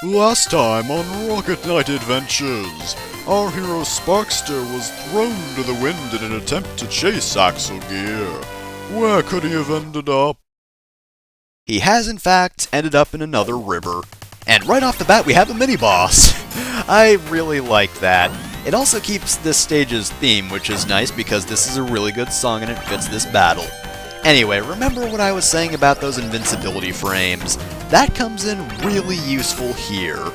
Last time on Rocket Knight Adventures, our hero Sparkster was thrown to the wind in an attempt to chase Axel Gear. Where could he have ended up? He has in fact ended up in another river. And right off the bat we have a mini-boss. I really like that. It also keeps this stage's theme, which is nice because this is a really good song and it fits this battle. Anyway, remember what I was saying about those invincibility frames? That comes in really useful here.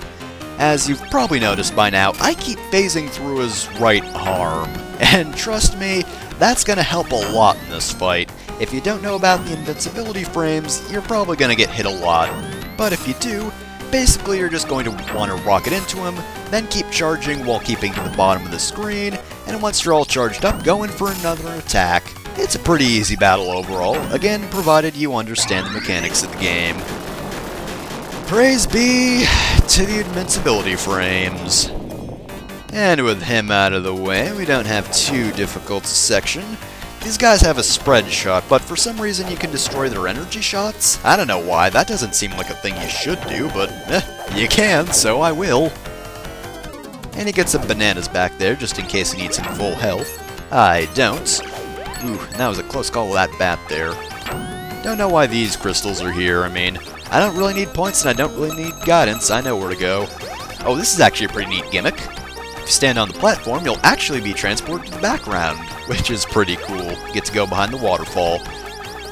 As you've probably noticed by now, I keep phasing through his right arm. And trust me, that's gonna help a lot in this fight. If you don't know about the invincibility frames, you're probably gonna get hit a lot. But if you do, basically you're just going to want to rocket into him, then keep charging while keeping to the bottom of the screen, and once you're all charged up, go in for another attack. It's a pretty easy battle overall, again, provided you understand the mechanics of the game. Praise be to the invincibility frames. And with him out of the way, we don't have too difficult a section. These guys have a spread shot, but for some reason you can destroy their energy shots? I don't know why, that doesn't seem like a thing you should do, but you can, so I will. And he gets some bananas back there, just in case he needs some full health. I don't. Ooh, that was a close call with that bat there. Don't know why these crystals are here, I mean, I don't really need points and I don't really need guidance, I know where to go. Oh, this is actually a pretty neat gimmick. If you stand on the platform, you'll actually be transported to the background, which is pretty cool. You get to go behind the waterfall.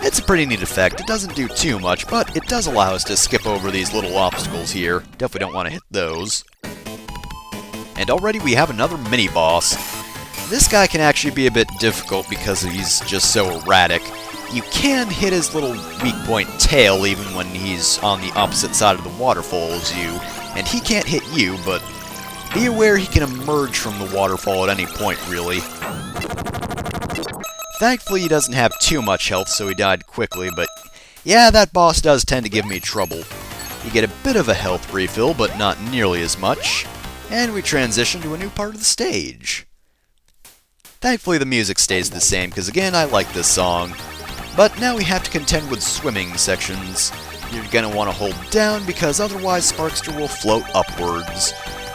It's a pretty neat effect, it doesn't do too much, but it does allow us to skip over these little obstacles here. Definitely don't want to hit those. And already we have another mini-boss. This guy can actually be a bit difficult because he's just so erratic. You can hit his little weak point tail even when he's on the opposite side of the waterfall as you, and he can't hit you, but be aware he can emerge from the waterfall at any point, really. Thankfully he doesn't have too much health, so he died quickly, but yeah, that boss does tend to give me trouble. You get a bit of a health refill, but not nearly as much, and we transition to a new part of the stage. Thankfully the music stays the same, because again, I like this song. But now we have to contend with swimming sections. You're going to want to hold down, because otherwise Sparkster will float upwards.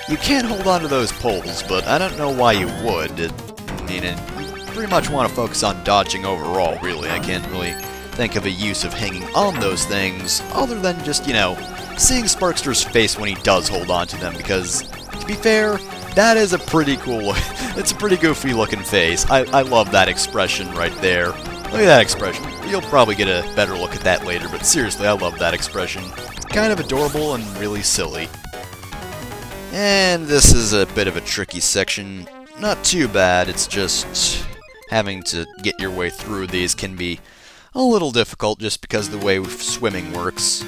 You can hold on to those poles, but I don't know why you would. I mean, you pretty much want to focus on dodging overall, really. I can't really think of a use of hanging on those things, other than just, you know, seeing Sparkster's face when he does hold on to them, because, to be fair, that is a pretty cool look. It's a pretty goofy looking face. I love that expression right there. Look at that expression. You'll probably get a better look at that later, but seriously, I love that expression. It's kind of adorable and really silly. And this is a bit of a tricky section. Not too bad, it's just having to get your way through these can be a little difficult just because of the way swimming works.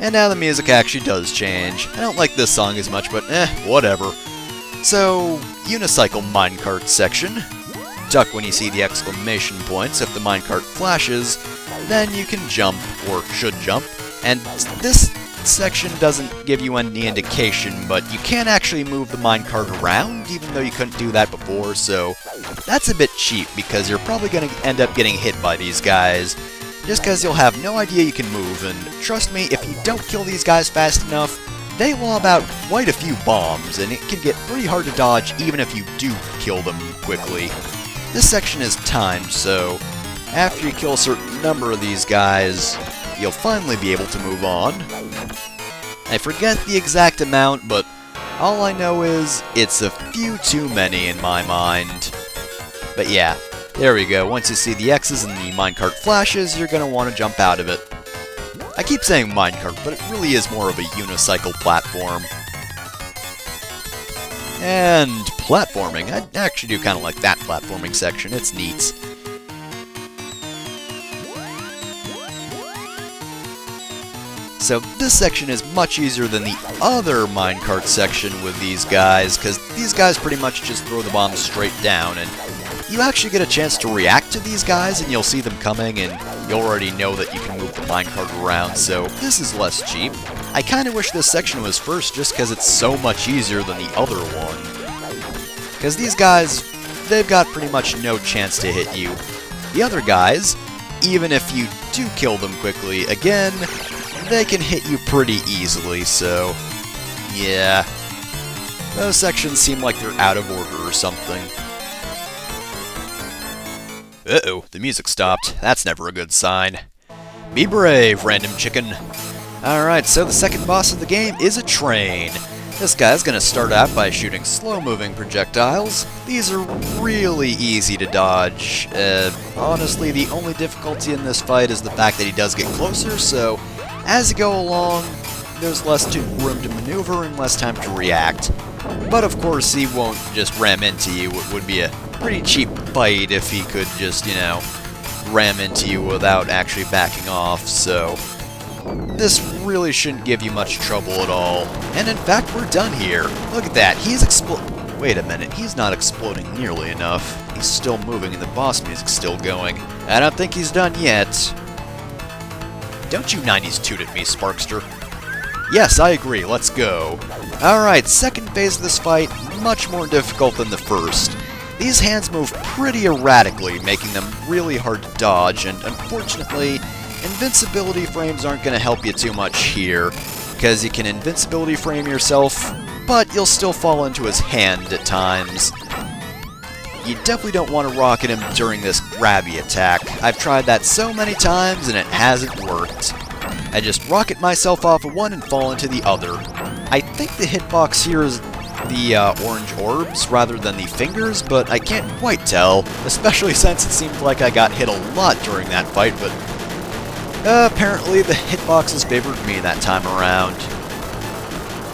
And now the music actually does change. I don't like this song as much, but whatever. So, unicycle minecart section. Duck when you see the exclamation points. If the minecart flashes, then you can jump, or should jump. And this section doesn't give you any indication, but you can actually move the minecart around, even though you couldn't do that before, so that's a bit cheap, because you're probably going to end up getting hit by these guys, just because you'll have no idea you can move, and trust me, if you don't kill these guys fast enough, they lob out quite a few bombs, and it can get pretty hard to dodge even if you do kill them quickly. This section is timed, so after you kill a certain number of these guys, you'll finally be able to move on. I forget the exact amount, but all I know is it's a few too many in my mind. But yeah, there we go. Once you see the X's and the minecart flashes, you're going to want to jump out of it. I keep saying minecart, but it really is more of a unicycle platform. And platforming. I actually do kind of like that platforming section. It's neat. So this section is much easier than the other minecart section with these guys, because these guys pretty much just throw the bombs straight down, and you actually get a chance to react to these guys, and you'll see them coming, and you already know that you can move the minecart around, so this is less cheap. I kind of wish this section was first, just because it's so much easier than the other one. Because these guys, they've got pretty much no chance to hit you. The other guys, even if you do kill them quickly, again, they can hit you pretty easily, so Yeah. Those sections seem like they're out of order or something. Uh-oh, the music stopped. That's never a good sign. Be brave, random chicken. Alright, so the second boss of the game is a train. This guy's gonna start out by shooting slow-moving projectiles. These are really easy to dodge. Honestly, the only difficulty in this fight is the fact that he does get closer, so as you go along, there's less room to maneuver and less time to react. But of course, he won't just ram into you. It would be a pretty cheap fight if he could just, you know, ram into you without actually backing off, so this really shouldn't give you much trouble at all. And in fact, we're done here. Look at that, he's wait a minute, he's not exploding nearly enough. He's still moving and the boss music's still going. I don't think he's done yet. Don't you 90s toot at me, Sparkster. Yes, I agree, let's go. Alright, second phase of this fight, much more difficult than the first. These hands move pretty erratically, making them really hard to dodge, and unfortunately, invincibility frames aren't going to help you too much here, because you can invincibility frame yourself, but you'll still fall into his hand at times. You definitely don't want to rocket him during this grabby attack. I've tried that so many times and it hasn't worked. I just rocket myself off of one and fall into the other. I think the hitbox here is the orange orbs rather than the fingers, but I can't quite tell, especially since it seemed like I got hit a lot during that fight, but apparently the hitboxes favored me that time around.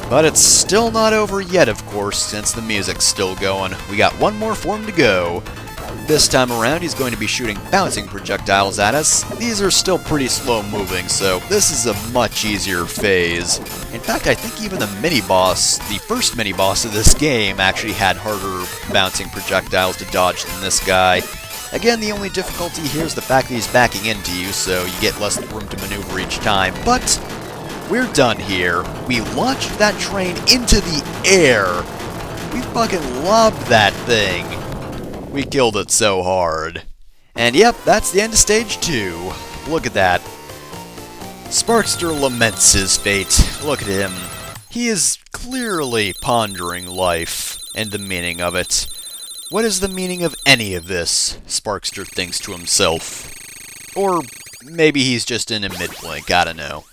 But it's still not over yet, of course, since the music's still going. We got one more form to go. This time around, he's going to be shooting bouncing projectiles at us. These are still pretty slow moving, so this is a much easier phase. In fact, I think even the mini-boss, the first mini-boss of this game, actually had harder bouncing projectiles to dodge than this guy. Again, the only difficulty here is the fact that he's backing into you, so you get less room to maneuver each time. But we're done here. We launched that train into the air. We fucking lobbed that thing. We killed it so hard. And yep, that's the end of Stage 2. Look at that. Sparkster laments his fate. Look at him. He is clearly pondering life and the meaning of it. What is the meaning of any of this? Sparkster thinks to himself. Or maybe he's just in a mid-blink, I don't know.